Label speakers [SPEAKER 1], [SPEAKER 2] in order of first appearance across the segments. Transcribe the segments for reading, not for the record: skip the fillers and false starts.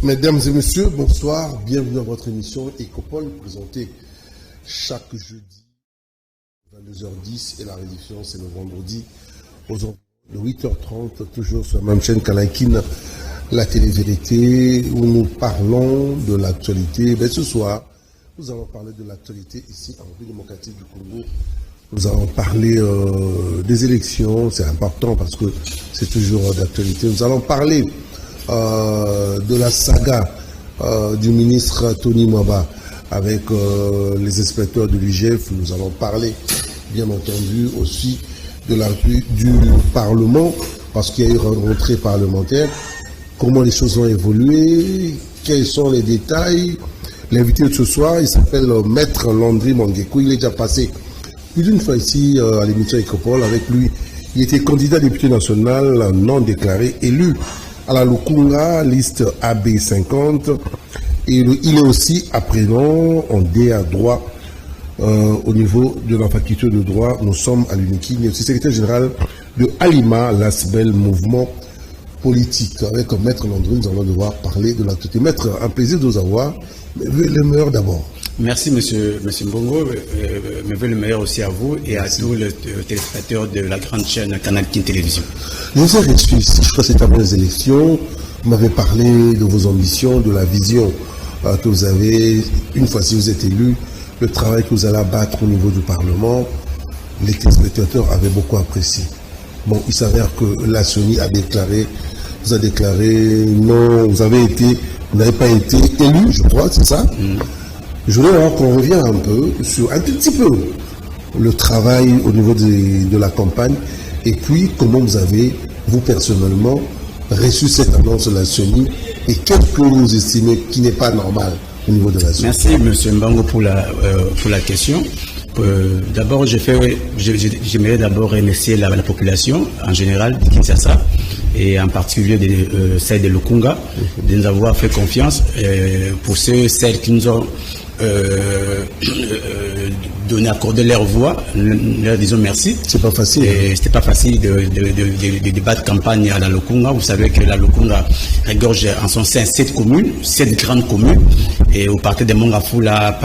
[SPEAKER 1] Mesdames et messieurs, bonsoir. Bienvenue à votre émission Ecopole, présentée chaque jeudi à 22h10 et la rédition c'est le vendredi aux environs de 8h30, toujours sur la même chaîne Kanakin, la télé-vérité, où nous parlons de l'actualité. Mais ce soir, nous allons parler de l'actualité ici en République démocratique du Congo. Nous allons parler des élections, c'est important parce que c'est toujours d'actualité. Nous allons parler de la saga du ministre Tony Mwaba avec les inspecteurs de l'IGF. Nous allons parler, bien entendu, aussi de la rue du Parlement, parce qu'il y a eu une rentrée parlementaire. Comment les choses ont évolué, quels sont les détails. L'invité de ce soir, il s'appelle Maître Landry Mangekou. Il est déjà passé plus d'une fois ici à l'émission Ecopole. Avec lui, il était candidat député national non déclaré, élu à la Lukunga, liste AB50. Et il est aussi à présent en DA droit au niveau de la faculté de droit. Nous sommes à l'UNIKI. Il est aussi secrétaire général de Alima, l'ASBEL, mouvement politique. Avec Maître Landry, nous allons devoir parler de l'actualité. Maître, un plaisir de vous avoir. Le meilleur d'abord.
[SPEAKER 2] Merci, monsieur Mbongo. Mes vœux le meilleur aussi à vous et à tous les téléspectateurs de la grande chaîne Kanakin Télévision.
[SPEAKER 1] Je vous ai reçu ici, je crois que c'est avant les élections. Vous m'avez parlé de vos ambitions, de la vision que vous avez, une fois si vous êtes élu, le travail que vous allez abattre au niveau du Parlement. Les téléspectateurs avaient beaucoup apprécié. Bon, il s'avère que la CENI vous a déclaré non, vous n'avez pas été élu, je crois, c'est ça. Je voudrais alors qu'on revienne un peu sur un tout petit peu le travail au niveau de la campagne et puis comment vous avez, vous personnellement, reçu cette annonce de la CENI et qu'est-ce que vous estimez qui n'est pas normal au niveau de la CENI.
[SPEAKER 2] Merci, monsieur Mbango, pour la question. D'abord, j'aimerais d'abord remercier la population en général de Kinshasa et en particulier celle de Lukunga de nous avoir fait confiance pour celles qui nous ont accordé leur voix, leur disons merci.
[SPEAKER 1] C'est pas facile.
[SPEAKER 2] C'était pas facile de débattre campagne à la Lukunga. Vous savez que la Lukunga regorge en son sein 7 grandes communes. Et au parti de Mongafula,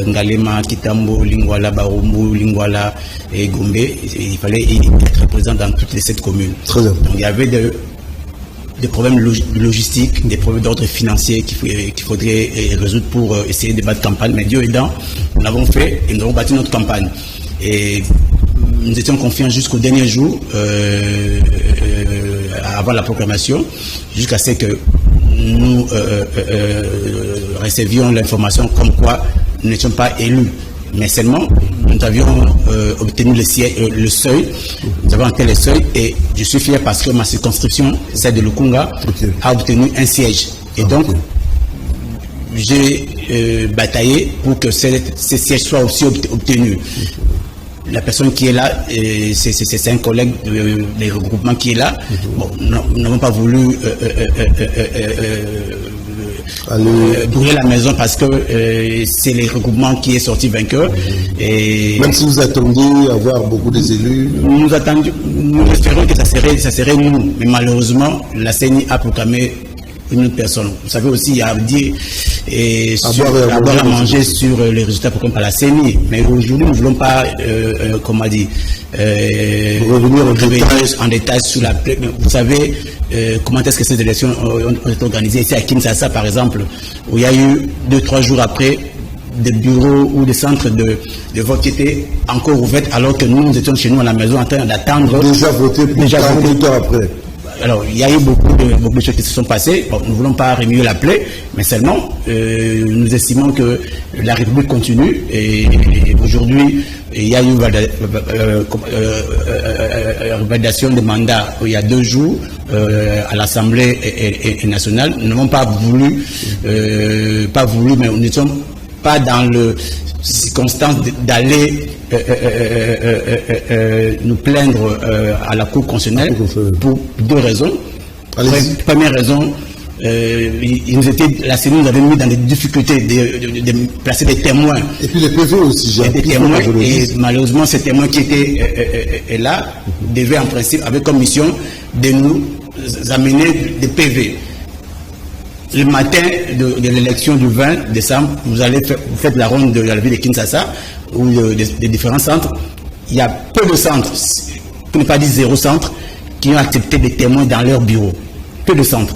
[SPEAKER 2] Ngalema, Kitambo, Lingwala, Barumbu, Lingwala et Gombe, il fallait être présent dans toutes les 7 communes.
[SPEAKER 1] Très bien.
[SPEAKER 2] Donc il y avait des problèmes logistiques, des problèmes d'ordre financier qu'il faudrait résoudre pour essayer de battre campagne. Mais Dieu aidant, nous l'avons fait et nous avons bâti notre campagne. Et nous étions confiants jusqu'au dernier jour, avant la proclamation, jusqu'à ce que nous recevions l'information comme quoi nous n'étions pas élus. Mais seulement, nous avions obtenu le seuil, nous avons atteint le seuil et je suis fier parce que ma circonscription, celle de Lukunga, a obtenu un siège. Et donc, j'ai bataillé pour que ces sièges soient aussi obtenus. La personne qui est là, c'est un collègue des regroupements qui est là. Bon, nous n'avons pas voulu brûler la maison parce que c'est les regroupements qui est sorti vainqueur. Et
[SPEAKER 1] même si vous attendiez à avoir beaucoup des élus.
[SPEAKER 2] Nous espérions que ça serait nous. Mais malheureusement, la CENI a proclamé une personne. Vous savez aussi, il y a à dire et à manger sur les résultats proclamés par la CENI. Mais aujourd'hui, nous ne voulons pas,
[SPEAKER 1] revenir
[SPEAKER 2] en détail sur la. Vous savez comment est-ce que ces élections ont été organisées ici à Kinshasa, par exemple, où il y a eu 2-3 jours après des bureaux ou des centres de vote qui étaient encore ouverts alors que nous étions chez nous à la maison en train d'attendre.
[SPEAKER 1] Déjà voté plus de 48 heures après.
[SPEAKER 2] Alors, il y a eu beaucoup de choses qui se sont passées. Bon, nous ne voulons pas remuer la plaie, mais seulement, nous estimons que la République continue. Et aujourd'hui, il y a eu une validation de mandat il y a 2 jours à l'Assemblée nationale. Nous n'avons pas voulu, mais nous n'étions pas dans le circonstance d'aller nous plaindre à la Cour constitutionnelle pour 2 raisons. Première raison, la CENI nous avait mis dans des difficultés de placer des témoins. Et puis les PV aussi, des témoins. Et malheureusement, ces témoins qui étaient là devaient en principe, avec comme mission, de nous amener des PV. le matin de l'élection du 20 décembre, vous faites la ronde de la ville de Kinshasa, ou des différents centres. Il y a peu de centres, pour ne pas dire 0 centre, qui ont accepté des témoins dans leur bureau. Peu de centres.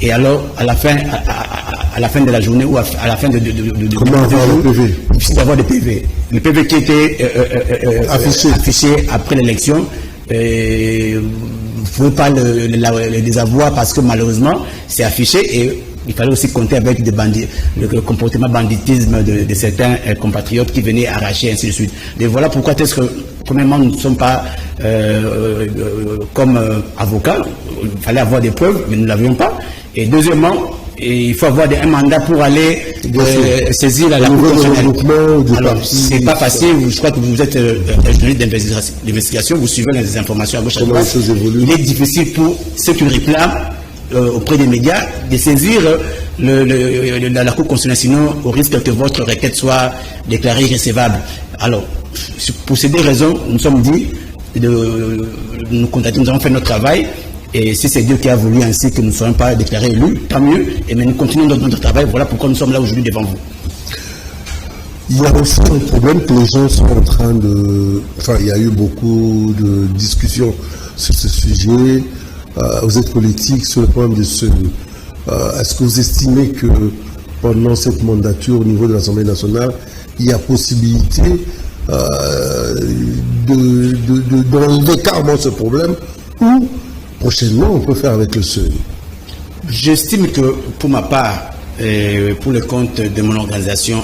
[SPEAKER 2] Et alors, à la fin de la journée ou à la fin de
[SPEAKER 1] comment avoir le PV?
[SPEAKER 2] Il suffit d'avoir des PV. Le PV qui était affiché après l'élection, vous ne pouvez pas les désavouer parce que malheureusement, c'est affiché et il fallait aussi compter avec le comportement banditisme de certains compatriotes qui venaient arracher, ainsi de suite. Et voilà pourquoi est-ce que, premièrement, nous ne sommes pas comme avocats. Il fallait avoir des preuves, mais nous ne l'avions pas. Et deuxièmement, il faut avoir un mandat pour aller saisir la Cour constitutionnelle. Alors, c'est pas facile. Je crois que vous êtes un journaliste d'investigation, vous suivez les informations à gauche à droite. Il est difficile pour ceux qui réclament auprès des médias de saisir la Cour constitutionnelle, sinon au risque que votre requête soit déclarée irrecevable. Alors, pour ces deux raisons, nous sommes dit de nous contacter, nous avons fait notre travail. Et si c'est Dieu qui a voulu ainsi que nous ne soyons pas déclarés élus, tant mieux. Et mais nous continuons notre travail. Voilà pourquoi nous sommes là aujourd'hui devant vous.
[SPEAKER 1] Il y a aussi un problème que les gens sont en train de... Enfin, il y a eu beaucoup de discussions sur ce sujet. Vous êtes politique sur le problème de seuil. Est-ce que vous estimez que pendant cette mandature au niveau de l'Assemblée nationale, il y a possibilité d'enlever carrément ce problème ou prochainement, on peut faire avec le seuil?
[SPEAKER 2] J'estime que, pour ma part, pour le compte de mon organisation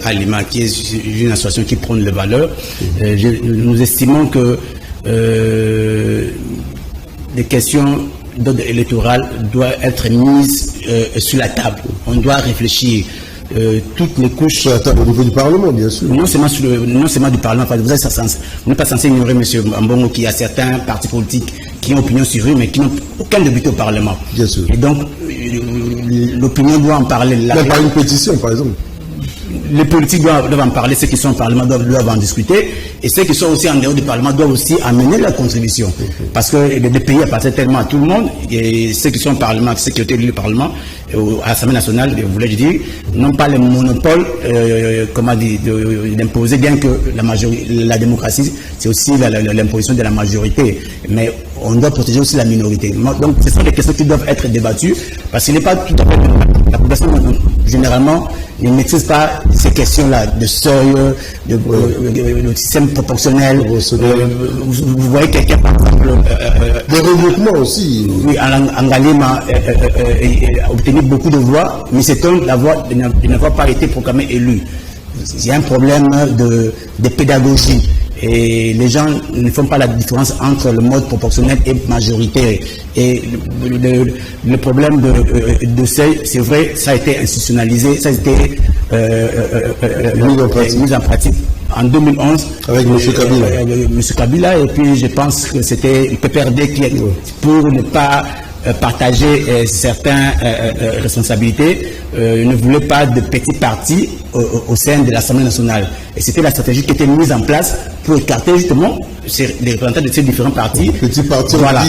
[SPEAKER 2] Alima, qui est une association qui prône les valeurs, nous estimons que les questions d'ordre électoral doivent être mises sur la table. On doit réfléchir. Toutes les couches
[SPEAKER 1] sur la table au niveau du Parlement, bien sûr.
[SPEAKER 2] Non seulement du Parlement. Vous n'êtes pas censé ignorer, M. Mbongo, qu'il y a certains partis politiques qui ont opinion sur eux, mais qui n'ont aucun député au Parlement.
[SPEAKER 1] Bien sûr.
[SPEAKER 2] Et donc, l'opinion doit en parler là.
[SPEAKER 1] Mais par une pétition, par exemple.
[SPEAKER 2] Les politiques doivent en parler, ceux qui sont au Parlement doivent en discuter, et ceux qui sont aussi en dehors du Parlement doivent aussi amener leur contribution. Parce que les pays appartiennent tellement à tout le monde, et ceux qui sont au Parlement, ceux qui ont été élus au Parlement, à l'Assemblée nationale, voulais-je dire, n'ont pas le monopole d'imposer, bien que la démocratie, c'est aussi l'imposition de la majorité. Mais on doit protéger aussi la minorité. Donc, ce sont des questions qui doivent être débattues, parce qu'il n'est pas tout à fait... La population, généralement, ne maîtrise pas ces questions-là de seuil, de système proportionnel. Vous voyez quelqu'un, par exemple...
[SPEAKER 1] des regroupements aussi.
[SPEAKER 2] Oui, Angalima a obtenu beaucoup de voix, mais c'est étonnant de n'avoir pas été proclamé élu. Il y a un problème de pédagogie. Et les gens ne font pas la différence entre le mode proportionnel et majoritaire. Et le problème de seuil, c'est vrai, ça a été institutionnalisé, ça a été mis en pratique en 2011. Avec M. Kabila. M. Kabila, et puis je pense que c'était le PPRD qui, pour ne pas partager certaines responsabilités, ne voulait pas de petits partis au sein de l'Assemblée nationale. Et c'était la stratégie qui était mise en place pour écarter justement les représentants de ces différents partis.
[SPEAKER 1] Petits partis,
[SPEAKER 2] voilà,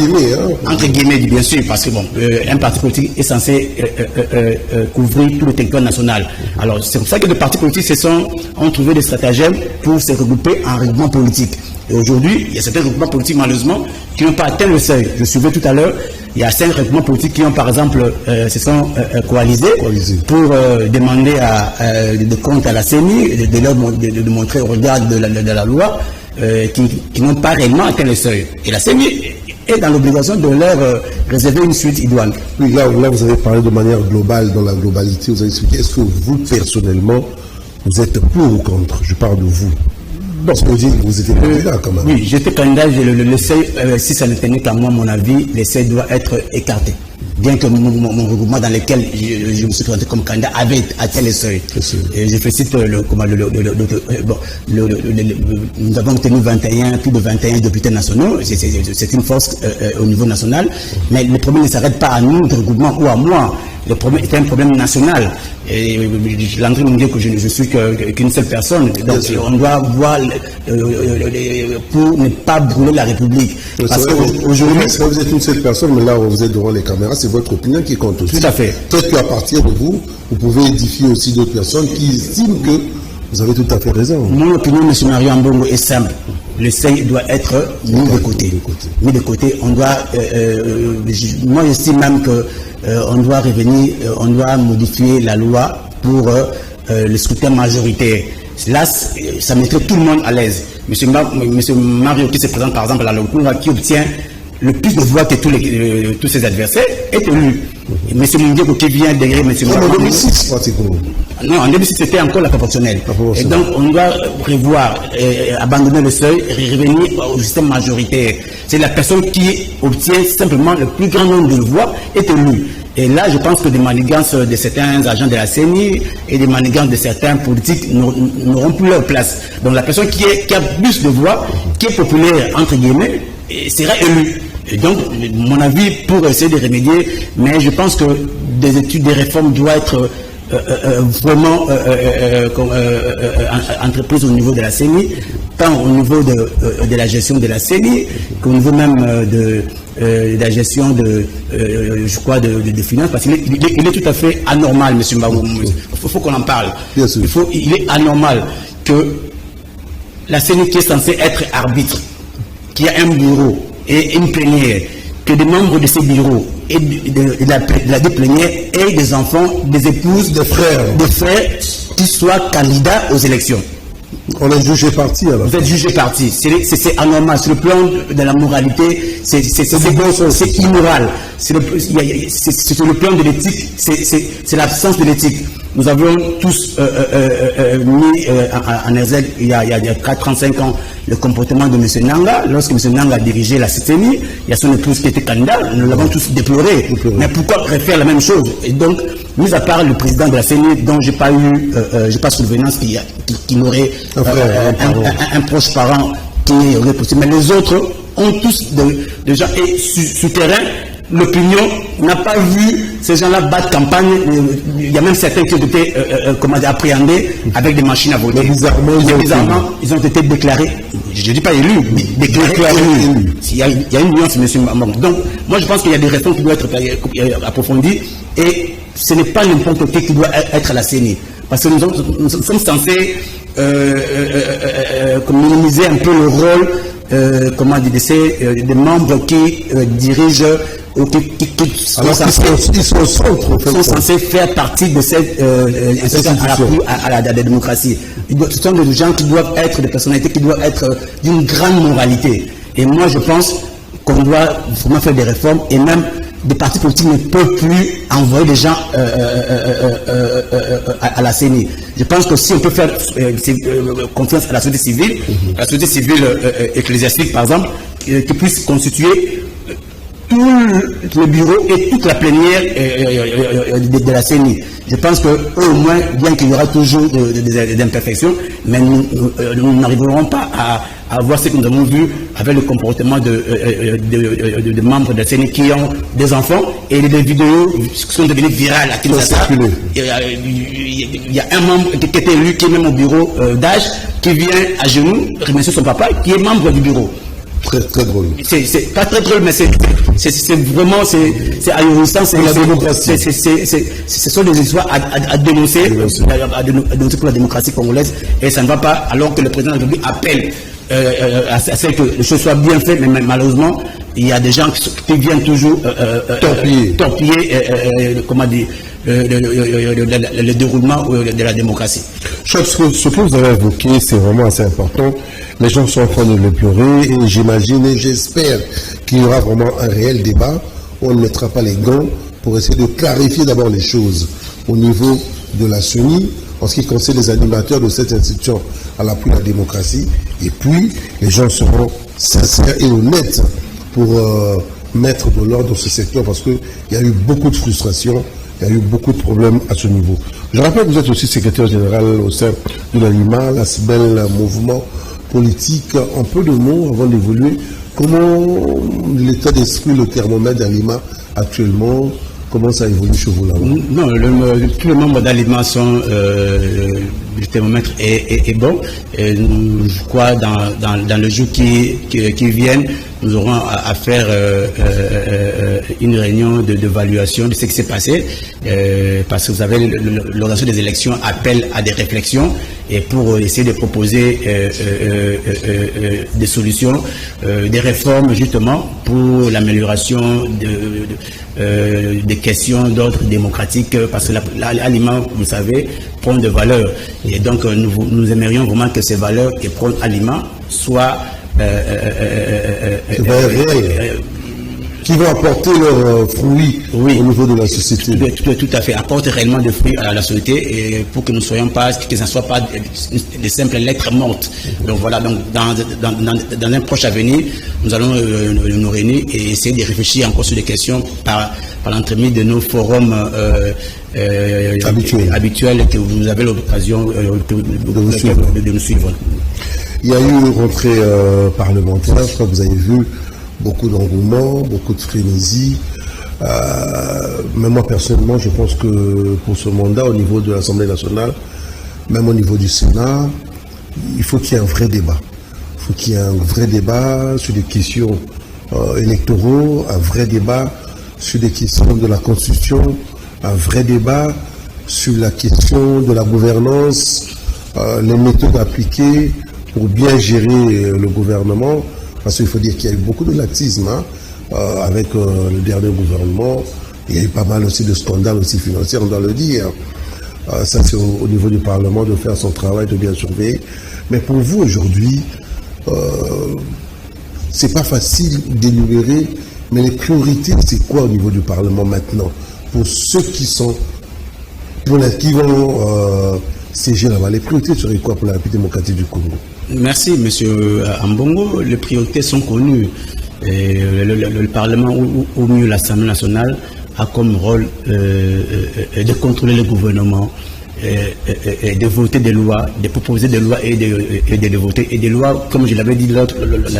[SPEAKER 1] entre guillemets,
[SPEAKER 2] bien sûr, parce que bon, un parti politique est censé couvrir tout le territoire national. Alors c'est pour ça que les partis politiques ont trouvé des stratagèmes pour se regrouper en regroupement politique. Et aujourd'hui, il y a certains regroupements politiques, malheureusement, qui n'ont pas atteint le seuil. Je suivais tout à l'heure, il y a 5 regroupements politiques qui ont, par exemple, se sont coalisés pour demander des comptes à la CENI, de montrer au regard de la loi qui n'ont pas réellement atteint le seuil. Et la CENI est dans l'obligation de leur réserver une suite idoine.
[SPEAKER 1] Oui, là, vous avez parlé de manière globale, dans la globalité, vous avez expliqué. Est-ce que vous, personnellement, vous êtes pour ou contre? Je parle de vous. Parce que vous étiez candidat quand même.
[SPEAKER 2] Oui, j'étais candidat. Le seuil, si ça ne tenait qu'à moi, mon avis, le seuil doit être écarté. Bien que mon regroupement dans lequel je me suis présenté comme candidat avait atteint le seuil. Et je félicite nous avons obtenu plus de 21 députés nationaux. C'est une force au niveau national. Mais le problème ne s'arrête pas à nous, de regroupement, ou à moi. Le problème est un problème national. Et Landry me dit que je ne suis qu'une seule personne. Donc on doit voir pour ne pas brûler la République.
[SPEAKER 1] Parce qu'aujourd'hui, vous êtes une seule personne, mais là où vous êtes devant les caméras, c'est votre opinion qui compte aussi.
[SPEAKER 2] Tout à fait.
[SPEAKER 1] Peut-être qu'à partir de vous, vous pouvez édifier aussi d'autres personnes qui estiment que vous avez tout à fait raison.
[SPEAKER 2] Mon opinion, M. Mario Ambongo, est simple. Le CEI doit être mis de côté. Mis de côté. On doit, moi j'estime même que on doit revenir, on doit modifier la loi pour le scrutin majoritaire. Là, ça mettrait tout le monde à l'aise. Monsieur Mario qui se présente par exemple à la Lokunga, qui obtient le plus de voix que tous ses adversaires, est élu. Monsieur Mundieko qui vient derrière Monsieur Mario.
[SPEAKER 1] En 2006, pratiquement.
[SPEAKER 2] Non, en 2006, c'était encore la proportionnelle. Et donc, on doit revoir, abandonner le seuil, revenir au système majoritaire. C'est la personne qui obtient simplement le plus grand nombre de voix est élue. Et là, je pense que des manigances de certains agents de la CENI et des manigances de certains politiques n'auront plus leur place. Donc, la personne qui a plus de voix, qui est populaire, entre guillemets, sera élue. Et donc, mon avis pour essayer de remédier, mais je pense que des études, des réformes doivent être vraiment entreprises au niveau de la CENI, tant au niveau de la gestion de la CENI qu'au niveau même de la gestion je crois, de finances, parce qu'il est tout à fait anormal, M. Mbagou. Il faut qu'on en parle. Il est anormal que la CENI, qui est censée être arbitre, qui a un bureau et une plénière, que des membres de ces bureaux et de la plénière aient des enfants, des épouses, des frères qui soient candidats aux élections.
[SPEAKER 1] On est jugé parti alors.
[SPEAKER 2] Vous êtes jugé parti. C'est anormal. Sur le plan de la moralité, c'est immoral. Sur le plan de l'éthique, c'est l'absence de l'éthique. Nous avions tous mis en exergue il y a 35 ans le comportement de M. Nanga. Lorsque M. Nanga dirigé la CENI, il y a son épouse qui était candidat, nous l'avons tous déploré. Mais pourquoi refaire la même chose? Et donc, mis à part le président de la CENI, dont j'ai pas souvenance qu'il aurait un proche parent qui aurait possible. Mais les autres ont tous des gens. Et sur terrain, l'opinion n'a pas vu ces gens-là battre campagne. Il y a même certains qui ont été appréhendés avec des machines à voter. Bizarrement, ils ont été déclarés, je ne dis pas élus, déclarés élus. Il y a une nuance, M. Mamon. Donc, moi je pense qu'il y a des réformes qui doivent être approfondies et ce n'est pas n'importe qui doit être à la CENI. Parce que nous sommes censés minimiser un peu le rôle des membres qui dirigent ou qui sont censés faire partie de cette à la démocratie. Ce sont des gens qui doivent être des personnalités qui doivent être d'une grande moralité. Et moi, je pense qu'on doit vraiment faire des réformes et même des partis politiques ne peuvent plus envoyer des gens à la CENI. Je pense que si on peut faire confiance à la société civile, la société civile ecclésiastique par exemple, qui puisse constituer tout le bureau et toute la plénière de la CENI. Je pense qu'eux au moins, bien qu'il y aura toujours des imperfections, mais nous n'arriverons pas à voir ce que nous avons vu avec le comportement de membres de la CENI qui ont des enfants et des vidéos qui sont devenues virales à Kinshasa. Il y a un membre qui était élu, qui est même au bureau d'âge, qui vient à genoux remercier son papa, qui est membre du bureau.
[SPEAKER 1] Très, très drôle.
[SPEAKER 2] C'est pas très drôle, mais c'est vraiment, c'est ahurissant. C'est la démocratie. Ce sont des histoires à dénoncer pour la démocratie congolaise. Et ça ne va pas, alors que le président de la République appelle à ce que les choses soient bien faites, mais malheureusement, il y a des gens qui viennent toujours torpiller le déroulement de la démocratie.
[SPEAKER 1] Ce que vous avez évoqué, c'est vraiment assez important. Les gens sont en train de le pleurer et j'imagine et j'espère qu'il y aura vraiment un réel débat où on ne mettra pas les gants pour essayer de clarifier d'abord les choses au niveau de la CENI en ce qui concerne les animateurs de cette institution à l'appui de la démocratie, et puis les gens seront sincères et honnêtes pour mettre de l'ordre dans ce secteur parce qu'il y a eu beaucoup de frustration. Il y a eu beaucoup de problèmes à ce niveau. Je rappelle que vous êtes aussi secrétaire général au sein de l'ANIMA, la belle mouvement politique. En peu de mots, avant d'évoluer, comment l'état d'esprit, le thermomètre d'ANIMA actuellement, Comment ça évolue chez vous là-bas?
[SPEAKER 2] Non, tous les membres d'Alima sont, le thermomètre est bon. Et je crois dans le jour qui viennent, nous aurons à faire une réunion d'évaluation de ce qui s'est passé, parce que vous savez, l'organisation des élections appelle à des réflexions et pour essayer de proposer des solutions, des réformes justement pour l'amélioration des questions d'ordre démocratique, parce que l'aliment, vous savez, prend de valeurs. Et donc, nous aimerions vraiment que ces valeurs que prend l'aliment soient
[SPEAKER 1] qui vont apporter leurs fruits au niveau de la société.
[SPEAKER 2] Tout à fait, apporte réellement des fruits à la société et pour que nous ne soyons pas, que ce ne soit pas de simples lettres mortes. Donc voilà, donc dans un proche avenir, nous allons nous réunir et essayer de réfléchir encore sur des questions par l'entremise de nos forums habituels que vous avez l'occasion de nous suivre.
[SPEAKER 1] Il y a eu une rentrée parlementaire, je crois que vous avez vu beaucoup d'engouement, beaucoup de frénésie. Même moi personnellement, je pense que pour ce mandat, au niveau de l'Assemblée nationale, même au niveau du Sénat, il faut qu'il y ait un vrai débat. Il faut qu'il y ait un vrai débat sur des questions électoraux, un vrai débat sur des questions de la Constitution, un vrai débat sur la question de la gouvernance, les méthodes appliquées pour bien gérer le gouvernement, parce qu'il faut dire qu'il y a eu beaucoup de laxisme avec le dernier gouvernement. Il y a eu pas mal aussi de scandales aussi financiers, on doit le dire. Ça, c'est au niveau du Parlement de faire son travail, de bien surveiller. Mais pour vous, aujourd'hui, c'est pas facile d'énumérer, mais les priorités, c'est quoi au niveau du Parlement maintenant? Pour ceux qui sont, qui vont siéger là-bas, les priorités seraient quoi pour la République démocratique du Congo?
[SPEAKER 2] Merci, M. Ambongo. Les priorités sont connues. Le Parlement, ou mieux l'Assemblée nationale, a comme rôle de contrôler le gouvernement, de voter des lois, de proposer des lois et de les voter. Et des lois, comme je l'avais dit la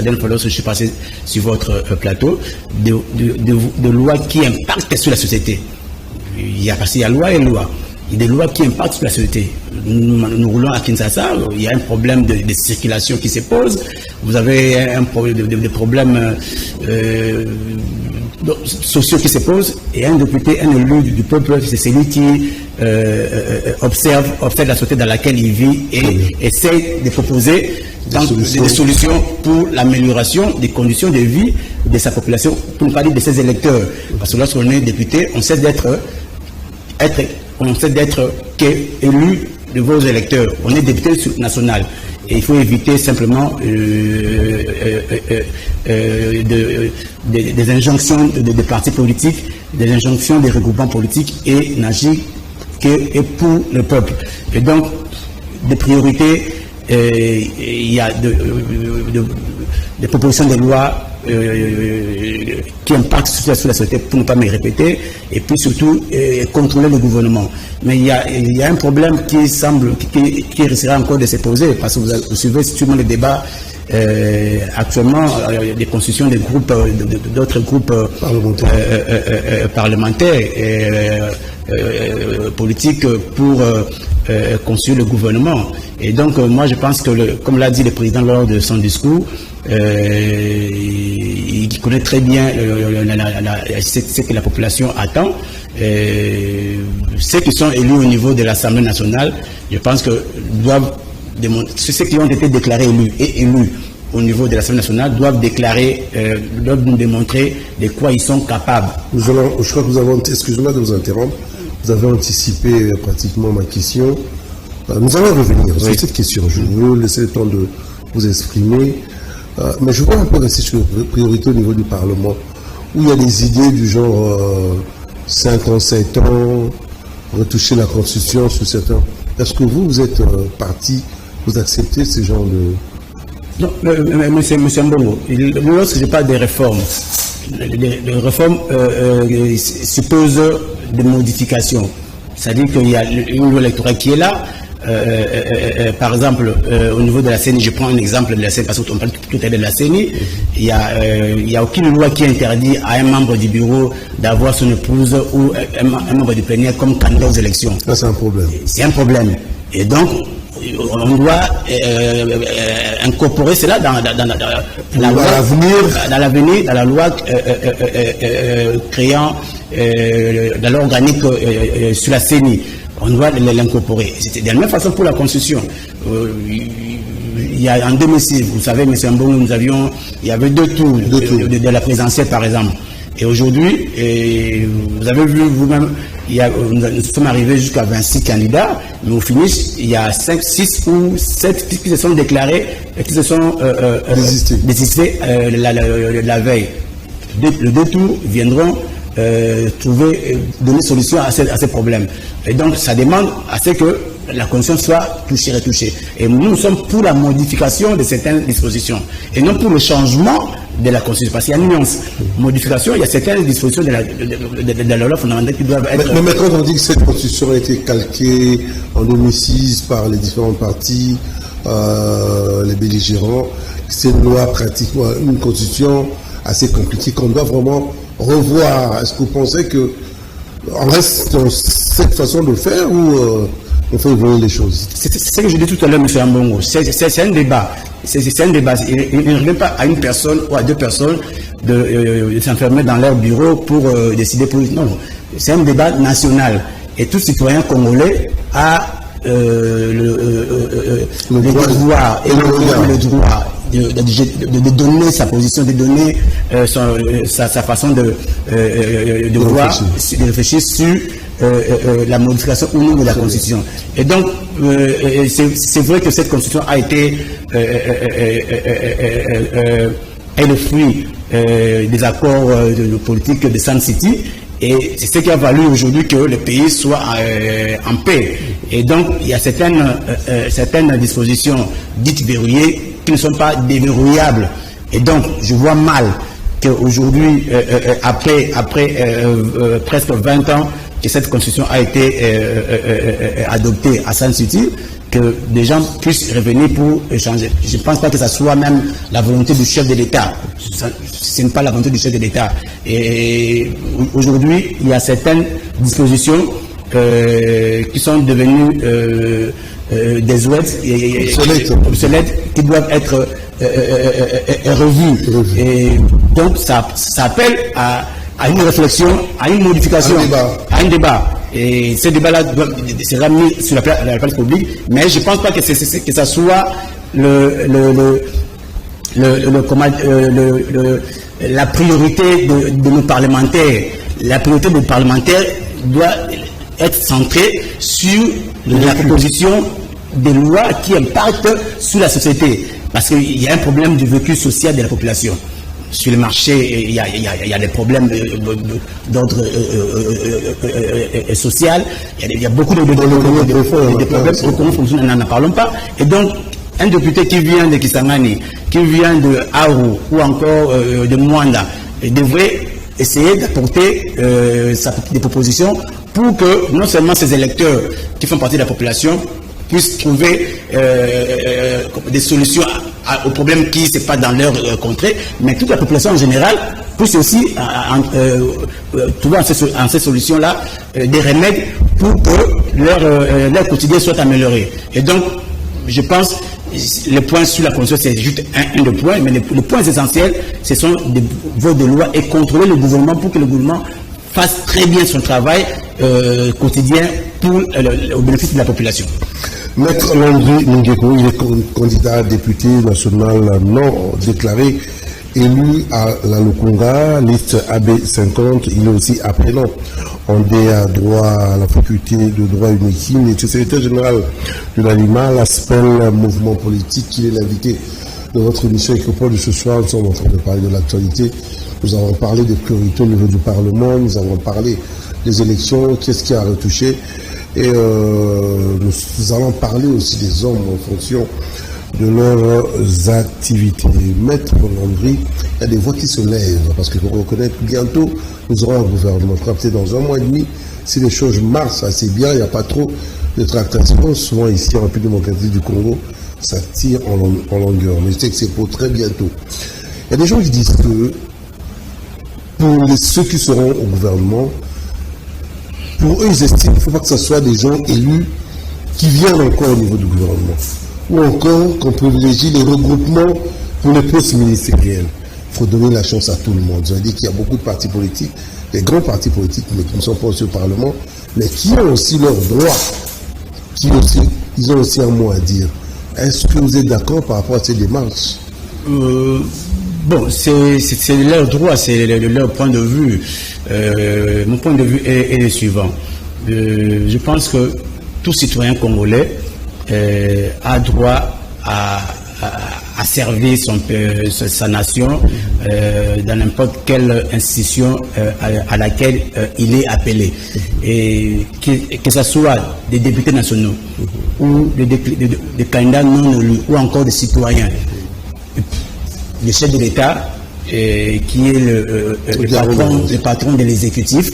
[SPEAKER 2] dernière fois lorsque je suis passé sur votre plateau, de lois qui impactent sur la société. Il y a loi et loi. Il y a des lois qui impactent sur la société. Nous roulons à Kinshasa, il y a un problème de circulation qui se pose. Vous avez des problèmes sociaux qui se posent. Et un député, un élu du peuple, c'est celui qui observe la société dans laquelle il vit et essaie de proposer des solutions pour l'amélioration des conditions de vie de sa population, pour ne pas dire de ses électeurs. Parce que lorsqu'on est député, on cesse d'être élu de vos électeurs. On est député national. Et il faut éviter simplement des injonctions de partis politiques, des injonctions des regroupements politiques et n'agir que pour le peuple. Et donc, des priorités, il y a des propositions de loi qui impactent sur la société, pour ne pas me répéter, et puis surtout contrôler le gouvernement. Mais il y a un problème qui semble, qui risquera encore de se poser, parce que vous suivez sûrement les débats actuellement, des constitutions des groupes, d'autres groupes parlementaires politiques pour construire le gouvernement. Et donc, moi, je pense que, comme l'a dit le président lors de son discours, il connaît très bien ce que la population attend. Ceux qui sont élus au niveau de l'Assemblée nationale, je pense que ceux qui ont été déclarés élus au niveau de l'Assemblée nationale doivent nous démontrer de quoi ils sont capables.
[SPEAKER 1] Je crois que vous avez, excusez-moi de vous interrompre, vous avez anticipé pratiquement ma question. Nous allons revenir sur cette question. Je veux vous laisser le temps de vous exprimer. Mais je veux un peu rester sur les priorités au niveau du Parlement, où il y a des idées du genre 5 ans, 7 ans, retoucher la Constitution sur certains. Est-ce que vous êtes parti, vous acceptez ce genre de...
[SPEAKER 2] Non, monsieur Mbongo, lorsque je parle des réformes, les réformes supposent des modifications. C'est-à-dire qu'il y a une loi électorale qui est là, par exemple, au niveau de la CENI, je prends un exemple de la CENI, parce qu'on parle tout à l'heure de la CENI, il y a aucune loi qui interdit à un membre du bureau d'avoir son épouse ou un membre du plénière comme candidat aux élections.
[SPEAKER 1] Ça, c'est un problème.
[SPEAKER 2] C'est un problème. Et donc, on doit incorporer cela dans la loi, dans la loi créant dans la loi organique sur la CENI. On doit l'incorporer. C'était de la même façon pour la Constitution. Il y a en 2006, vous savez, M. Mbongo, il y avait deux tours de la présidentielle, par exemple. Et aujourd'hui, vous avez vu vous-même, nous sommes arrivés jusqu'à 26 candidats, mais au finish, il y a 5, 6 ou 7 qui se sont déclarés, qui se sont désistés la veille. Les deux tours viendront donner solution à ces problèmes. Et donc, ça demande à ce que la Constitution soit retouchée. Et nous sommes pour la modification de certaines dispositions et non pour le changement de la Constitution. Parce qu'il y a une nuance. Modification, il y a certaines dispositions de la loi fondamentale qui doivent être...
[SPEAKER 1] Mais quand on dit que cette Constitution a été calquée en 2006 par les différents partis, les belligérants, c'est une loi pratiquement, une Constitution assez compliquée qu'on doit vraiment revoir. Est-ce que vous pensez qu'on reste dans cette façon de faire ou on fait évoluer les choses?
[SPEAKER 2] C'est ce que je dis tout à l'heure, M. Mbongo. C'est un débat. C'est un débat. Il ne revient pas à une personne ou à deux personnes de s'enfermer dans leur bureau pour décider pour... Non, c'est un débat national. Et tout citoyen congolais a le devoir et le droit de donner sa position, de donner sa façon de voir, de réfléchir sur la modification ou non de la Constitution. Et donc, c'est vrai que cette Constitution a été le fruit des accords de politique de Sun City. Et c'est ce qui a valu aujourd'hui que le pays soit en paix. Et donc, il y a certaines dispositions dites verrouillées qui ne sont pas déverrouillables. Et donc, je vois mal qu'aujourd'hui, après presque 20 ans, que cette constitution a été adoptée à Sun City, que des gens puissent revenir pour échanger. Je ne pense pas que ça soit même la volonté du chef de l'État. Ce n'est pas la volonté du chef de l'État. Et aujourd'hui, il y a certaines dispositions qui sont devenues des obsolètes qui doivent être revues. Et donc, ça appelle à une réflexion, à une modification, à un débat. Et ce débat-là sera mis sur la place publique, mais je ne pense pas que ça soit la priorité de nos parlementaires. La priorité des parlementaires doit être centrée sur la proposition des lois qui impactent sur la société. Parce qu'il y a un problème du vécu social de la population. Sur le marché, il y a des problèmes d'ordre social, il y a beaucoup de problèmes, nous n'en parlons pas. Et donc, un député qui vient de Kisangani, qui vient de Aru ou encore de Mwanda, devrait essayer d'apporter des propositions pour que non seulement ces électeurs qui font partie de la population puissent trouver des solutions aux problèmes qui se passent dans leur contrée, mais toute la population en général puisse aussi trouver en ces solutions-là des remèdes pour que leur quotidien soit amélioré. Et donc, je pense les points sur la Constitution, c'est juste un des points, mais les points essentiels, ce sont des votes de loi et contrôler le gouvernement pour que le gouvernement fasse très bien son travail quotidien au bénéfice de la population.
[SPEAKER 1] Maître Landry Mungeko, il est candidat à député national non déclaré, élu à la Lukunga, liste AB50. Il est aussi apprenant en DA droit à la faculté de droit unique. Il est secrétaire général de l'ALIMA, l'ASPEL, mouvement politique. Il est l'invité de votre émission Écopole de ce soir. Nous sommes en train de parler de l'actualité. Nous avons parlé des priorités au niveau du Parlement. Nous avons parlé des élections, qu'est-ce qui a retouché. Et nous allons parler aussi des hommes en fonction de leurs activités. Maître Landry, il y a des voix qui se lèvent parce qu'il faut reconnaître que bientôt nous aurons un gouvernement. Peut-être dans un mois et demi, si les choses marchent assez bien, il n'y a pas trop de tractation, souvent ici en République démocratique du Congo, ça tire en longueur. Mais je sais que c'est pour très bientôt. Il y a des gens qui disent que pour ceux qui seront au gouvernement, pour eux, ils estiment qu'il ne faut pas que ce soit des gens élus qui viennent encore au niveau du gouvernement. Ou encore qu'on privilégie les regroupements pour les postes ministériels. Il faut donner la chance à tout le monde. Vous avez dit qu'il y a beaucoup de partis politiques, des grands partis politiques, mais qui ne sont pas aussi au Parlement, mais qui ont aussi leurs droits, ils ont aussi un mot à dire. Est-ce que vous êtes d'accord par rapport à ces démarches?
[SPEAKER 2] Bon, c'est leur droit, c'est leur point de vue. Mon point de vue est le suivant. Je pense que tout citoyen congolais a droit à servir sa nation dans n'importe quelle institution à laquelle il est appelé. Et que ce soit des députés nationaux ou des candidats non élus ou encore des citoyens. Le chef de l'État, qui est le patron de l'exécutif,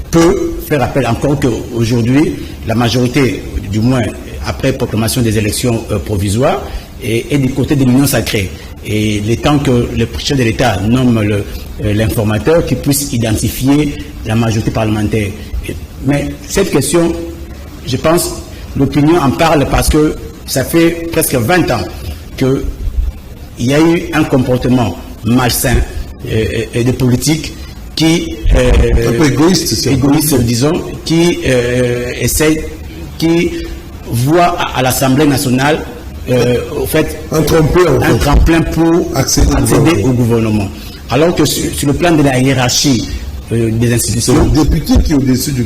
[SPEAKER 2] peut faire appel encore qu'aujourd'hui, la majorité, du moins après proclamation des élections provisoires, est du côté de l'Union sacrée. Et le temps que le chef de l'État nomme l'informateur qui puisse identifier la majorité parlementaire. Mais cette question, je pense, l'opinion en parle parce que ça fait presque 20 ans que il y a eu un comportement malsain et de politique qui
[SPEAKER 1] un peu égoïste,
[SPEAKER 2] disons, qui voit à l'Assemblée nationale au fait un tremplin pour accéder au gouvernement. Alors que sur le plan de la hiérarchie des institutions,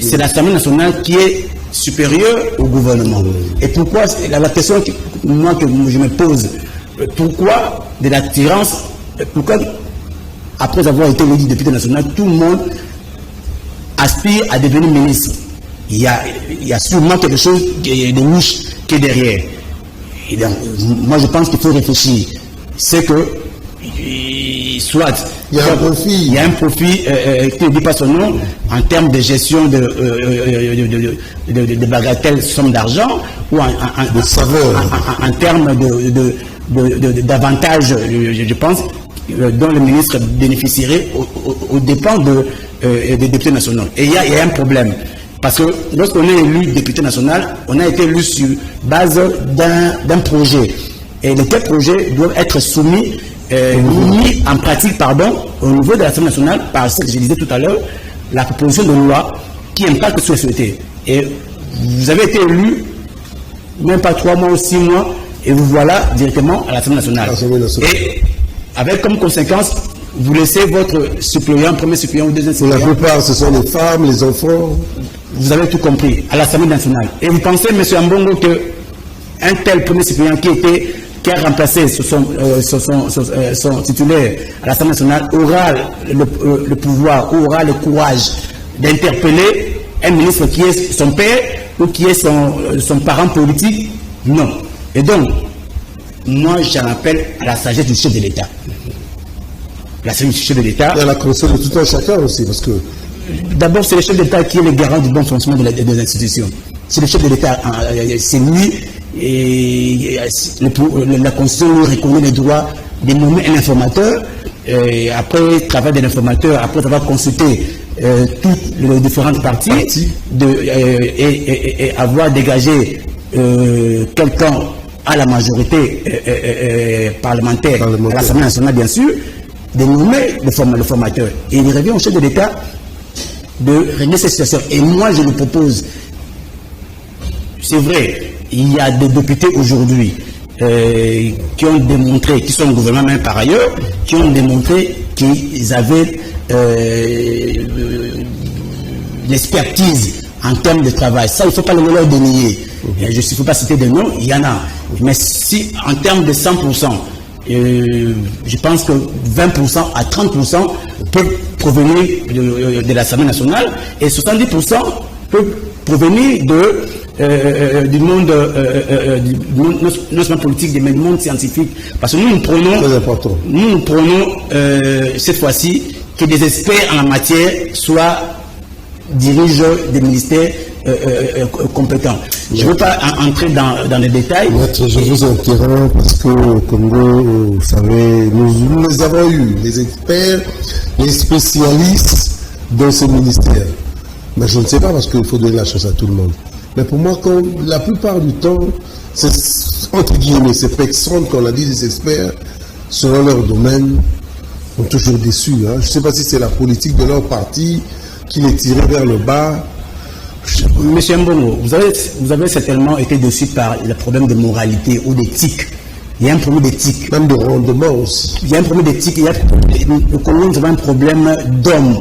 [SPEAKER 2] c'est l'Assemblée nationale qui est supérieure au gouvernement. Et pourquoi la question que je me pose, pourquoi de l'attirance, pourquoi après avoir été élu député national, tout le monde aspire à devenir ministre? Il y a sûrement quelque chose, des niches qui est derrière. Et donc, moi je pense qu'il faut réfléchir. C'est que soit il y a un profit qui ne dit pas son nom en termes de gestion de bagatelles sommes d'argent ou en termes d'avantages, je pense, dont le ministre bénéficierait aux dépens des députés nationaux. Et il y a un problème. Parce que lorsqu'on est élu député national, on a été élu sur base d'un projet. Et lesquels projets doivent être soumis, mis en pratique, au niveau de l'Assemblée nationale, par ce que je disais tout à l'heure, la proposition de loi qui impacte sur la société. Et vous avez été élu, même pas 3 mois ou 6 mois, et vous voilà directement à l'Assemblée nationale. Et avec comme conséquence, vous laissez votre suppléant, premier suppléant ou deuxième suppléant.
[SPEAKER 1] Pour la plupart, ce sont les femmes, les enfants.
[SPEAKER 2] Vous avez tout compris, à l'Assemblée nationale. Et vous pensez, M. Ambongo, qu'un tel premier suppléant qui a remplacé son titulaire à l'Assemblée nationale aura le pouvoir, aura le courage d'interpeller un ministre qui est son père ou qui est son parent politique? Non. Et donc, moi, j'en appelle à la sagesse du chef de l'État. La sagesse du chef de l'État.
[SPEAKER 1] Et à la conscience de tout un chacun aussi, parce que...
[SPEAKER 2] D'abord, c'est le chef de l'État qui est le garant du bon fonctionnement des institutions. C'est le chef de l'État, c'est lui, et la Constitution lui reconnaît le droit de nommer un informateur. Et après le travail de l'informateur, après avoir consulté toutes les différentes parties, et avoir dégagé quelqu'un à la majorité parlementaire, à l'Assemblée nationale bien sûr, de nommer le formateur. Et il revient au chef de l'État de régler cette situation. Et moi je le propose. C'est vrai, il y a des députés aujourd'hui qui ont démontré, qui sont au gouvernement même par ailleurs, qui ont démontré qu'ils avaient l'expertise en termes de travail. Ça, il ne faut pas le leur dénier. Il ne faut pas citer des noms, il y en a. Mais si en termes de 100%, je pense que 20% à 30% peuvent provenir de l'Assemblée nationale et 70% peuvent provenir du monde, non seulement politique, mais du monde scientifique. Parce que nous prenons cette fois-ci que des experts en la matière dirigent des ministères compétents. Je ne veux pas entrer dans les détails.
[SPEAKER 1] Maître, je vous interromps parce que au Congo, vous savez, nous avons eu les experts, les spécialistes dans ce ministère. Mais je ne sais pas parce qu'il faut donner la chance à tout le monde. Mais pour moi, la plupart du temps, c'est entre guillemets, ces personnes, qu'on a dit, des experts, selon leur domaine, ont toujours déçu. Hein. Je ne sais pas si c'est la politique de leur parti qui les tirait vers le bas.
[SPEAKER 2] Monsieur Mbongo, vous avez certainement été déçu par le problème de moralité ou d'éthique. Il y a un problème d'éthique.
[SPEAKER 1] Même de rendement aussi.
[SPEAKER 2] Il y a un problème d'éthique. Au Congo, nous avons un problème d'homme.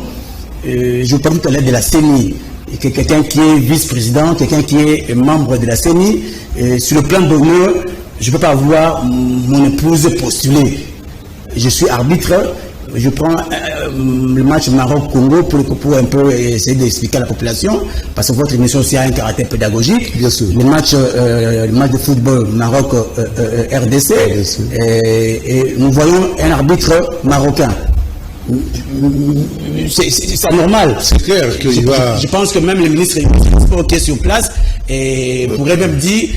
[SPEAKER 2] Je vous parlais tout à l'heure de la CENI. Quelqu'un qui est vice-président, quelqu'un qui est membre de la CENI. Sur le plan d'honneur, je ne peux pas voir mon épouse postuler. Je suis arbitre. Je prends le match Maroc-Congo pour un peu essayer d'expliquer à la population, parce que votre émission aussi a un caractère pédagogique.
[SPEAKER 1] Bien sûr.
[SPEAKER 2] Le match de football Maroc-RDC, et nous voyons un arbitre marocain. C'est normal.
[SPEAKER 1] C'est clair qu'il va...
[SPEAKER 2] Je pense que même le ministre du Sport qui est sur place pourrait même dire,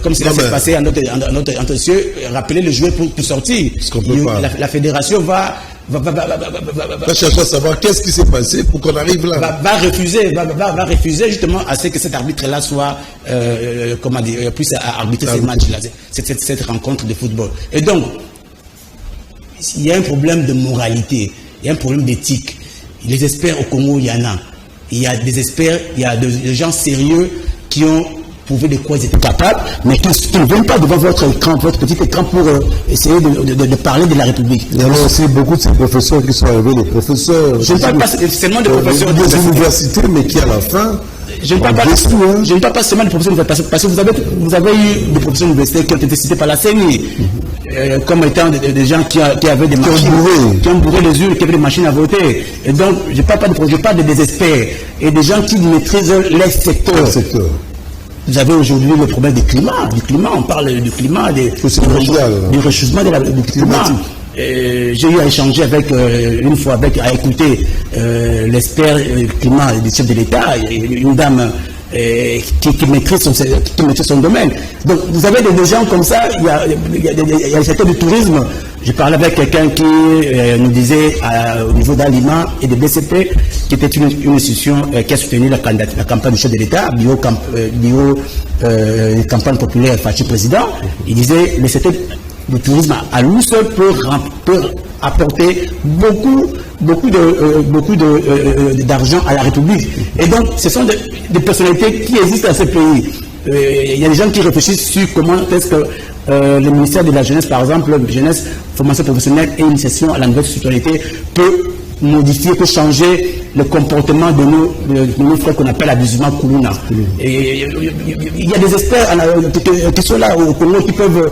[SPEAKER 2] comme cela s'est passé à notre cieux, rappeler le joueur pour sortir. La fédération va
[SPEAKER 1] chercher à savoir qu'est-ce qui s'est passé pour qu'on arrive là.
[SPEAKER 2] Va refuser justement à ce que cet arbitre-là soit, puisse arbitrer ces matchs-là, cette rencontre de football. Et donc, il y a un problème de moralité, il y a un problème d'éthique. Les experts au Congo, il y en a. Il y a des experts, il y a des gens sérieux qui ont prouvé de quoi ils étaient capables, mais qui ne viennent pas devant votre écran, votre petit écran, pour essayer de parler de la République.
[SPEAKER 1] Il y a aussi beaucoup de ces professeurs qui sont arrivés, les professeurs.
[SPEAKER 2] Je ne parle pas seulement de professeurs
[SPEAKER 1] des universités, mais qui à la fin.
[SPEAKER 2] Je ne parle pas seulement de professeurs universitaires, parce que vous avez eu des professeurs universitaires qui ont été cités par la CENI, comme étant des gens qui avaient des machines, qui ont bourré les urnes, qui avaient des machines à voter. Et donc, je ne parle pas de professeurs, je parle des experts et des gens qui maîtrisent les secteurs. Vous avez aujourd'hui le problème du climat. On parle du climat, du réchauffement du climat. J'ai eu à échanger une fois à écouter l'expert climat du chef de l'État, une dame qui maîtrise son domaine. Donc vous avez des gens comme ça. Il y a le secteur du tourisme. Je parlais avec quelqu'un qui nous disait au niveau d'Alima et de BCP, qui était une institution qui a soutenu la campagne du chef de l'État, campagne populaire Fachi président. Il disait le secteur du tourisme à lui seul peut apporter beaucoup d'argent à la République. Et donc, ce sont des personnalités qui existent dans ce pays. Il y a des gens qui réfléchissent sur comment est-ce que le ministère de la Jeunesse, par exemple, jeunesse, formation professionnelle et initiation à la nouvelle citoyenneté, peut modifier, peut changer le comportement de nos frères qu'on appelle abusivement Kuluna. Et il y a des experts qui sont là au Congo qui peuvent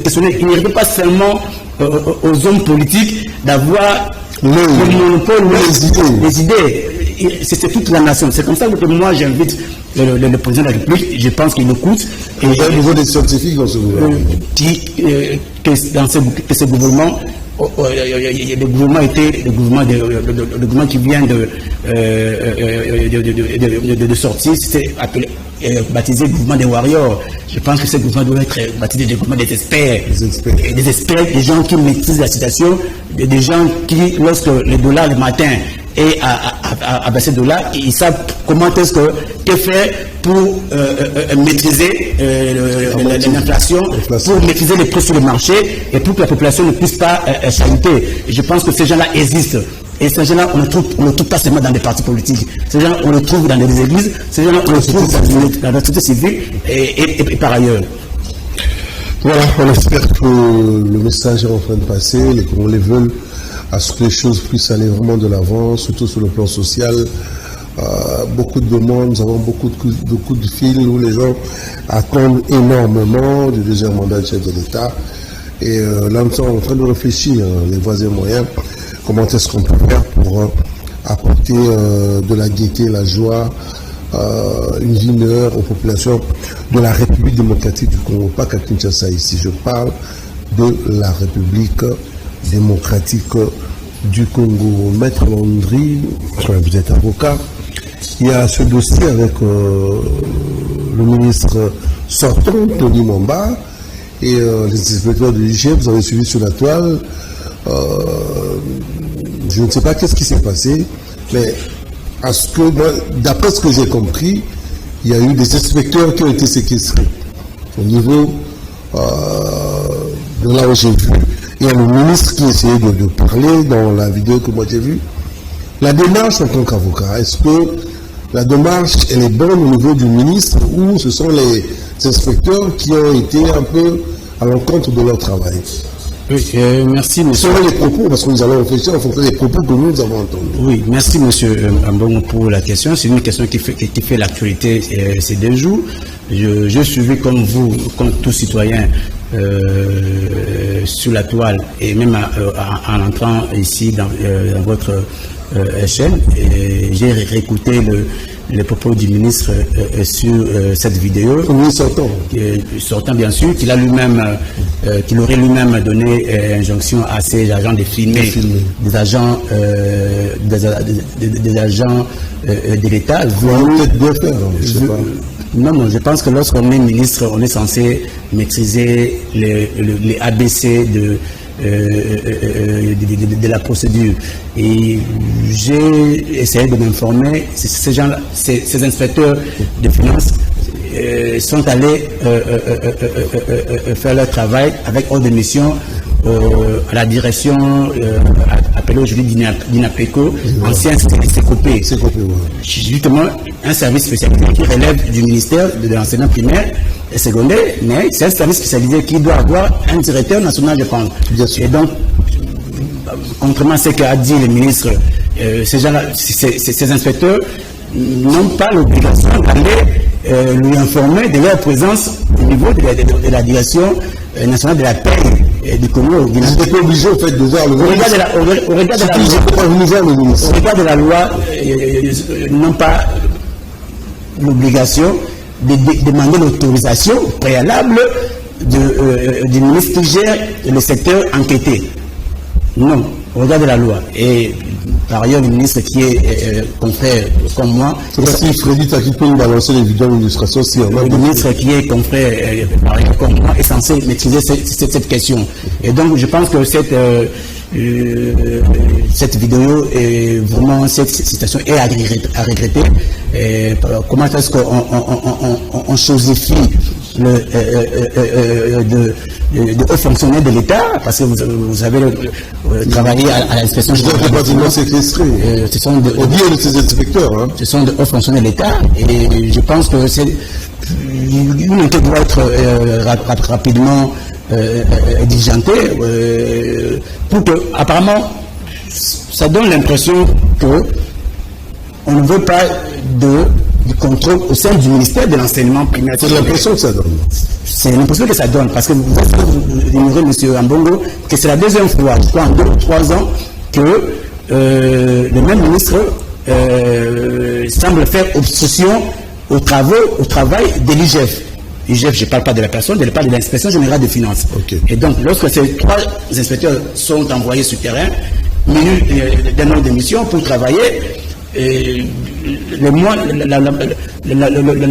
[SPEAKER 2] questionner. Il n'y arrive pas seulement aux hommes politiques d'avoir le monopole, les idées. C'est toute la nation. C'est comme ça que moi j'invite le président de la République, je pense qu'il écoute.
[SPEAKER 1] Et au niveau des scientifiques dans ce gouvernement.
[SPEAKER 2] Que ce gouvernement, il y a des gouvernements qui viennent de sortir, c'était baptisé gouvernement des warriors. Je pense que ce gouvernement doit être baptisé des gouvernements des experts. Des experts, des gens qui maîtrisent la situation, des gens qui, lorsque le dollar le matin est à baisser le dollar, ils savent comment est-ce que faire pour maîtriser l'inflation, pour maîtriser les prix sur le marché et pour que la population ne puisse pas chahuter. Je pense que ces gens-là existent. Et ces gens-là, on ne trouve pas seulement dans des partis politiques. Ces gens, on les trouve dans des églises. Ces gens-là, on les trouve dans la société civile et par ailleurs.
[SPEAKER 1] Voilà, on espère que le message est en train de passer et qu'on les veut à ce que les choses puissent aller vraiment de l'avant, surtout sur le plan social. Beaucoup de demandes, nous avons beaucoup de fils où les gens attendent énormément du deuxième mandat du chef de l'État. Et là, nous sommes en train de réfléchir, les voies et moyens, comment est-ce qu'on peut faire pour apporter de la gaieté, la joie, une vie meilleure aux populations de la République démocratique du Congo, pas qu'à Kinshasa ici. Je parle de la République démocratique du Congo. Maître Landry, vous êtes avocat, il y a ce dossier avec le ministre sortant, Tony Mamba, et les inspecteurs de l'IGF, vous avez suivi sur la toile. Je ne sais pas qu'est-ce qui s'est passé, mais d'après ce que j'ai compris, il y a eu des inspecteurs qui ont été séquestrés au niveau de là où j'ai vu. Il y a le ministre qui essayait de parler dans la vidéo que moi j'ai vue. La démarche en tant qu'avocat, est-ce que la démarche elle est bonne au niveau du ministre ou ce sont les inspecteurs qui ont été un peu à l'encontre de leur travail?
[SPEAKER 2] Oui, merci, monsieur.
[SPEAKER 1] Selon les propos, parce que nous allons réfléchir en fonction des propos que nous avons entendus.
[SPEAKER 2] Oui, merci, monsieur Ambongo, pour la question. C'est une question qui fait l'actualité ces 2 jours. Je suivais comme vous, comme tout citoyen, sur la toile, et même en entrant ici dans votre chaîne, j'ai réécouté les propos du ministre sur cette vidéo.
[SPEAKER 1] Oui, sortant.
[SPEAKER 2] Sortant, bien sûr, qu'il aurait lui-même donné injonction à ses agents de filmer des agents de l'État.
[SPEAKER 1] Peut-être bien faire, je sais pas.
[SPEAKER 2] Non, je pense que lorsqu'on est ministre, on est censé maîtriser les ABC de la procédure. Et j'ai essayé de m'informer. Ces gens-là, ces inspecteurs de finances sont allés faire leur travail avec ordre de mission à la direction appelée aujourd'hui d'INAPECO, ancien CECOPE. Justement, un service spécialisé qui relève du ministère de l'enseignement primaire et secondaire, mais c'est un service spécialisé qui doit avoir un directeur national, je pense. Et donc, contrairement à ce qu'a dit le ministre, ces inspecteurs n'ont pas l'obligation d'aller lui informer de leur présence au niveau de la direction nationale de la paix et du Congo.
[SPEAKER 1] Ils n'étaient pas obligés en fait de voir le ministre.
[SPEAKER 2] Au regard de la loi, n'ont pas l'obligation de demander l'autorisation préalable du ministre qui gère le secteur enquêté. Non, au regard de la loi. Et par ailleurs, le ministre qui est confrère comme moi.
[SPEAKER 1] C'est parce qu'il Freddy qui peut nous balancer les vidéos d'illustration si on a.
[SPEAKER 2] Le ministre qui est confrère par ailleurs comme moi est censé maîtriser cette question. Et donc, je pense que cette vidéo est vraiment, cette situation est à regretter. Comment est-ce qu'on chosifie de hauts fonctionnaires de l'État, parce que vous avez travaillé à l'inspection générale. Ce sont de hauts fonctionnaires de l'État, et je pense que une enquête doit être rapidement diligentée, pour que, apparemment, ça donne l'impression que on ne veut pas du contrôle au sein du ministère de l'enseignement primaire.
[SPEAKER 1] C'est l'impression que ça donne.
[SPEAKER 2] C'est l'impression que ça donne, parce que vous ignorez, M. Ambongo, que c'est la deuxième fois, je crois, en 2 ou 3 ans, que le même ministre semble faire obstruction au travail de l'IGF. l'IGF, je ne parle pas de la personne, je parle de l'inspection générale des finances. Okay. Et donc, lorsque ces 3 inspecteurs sont envoyés sur le terrain, munis d'un ordre de mission pour travailler, la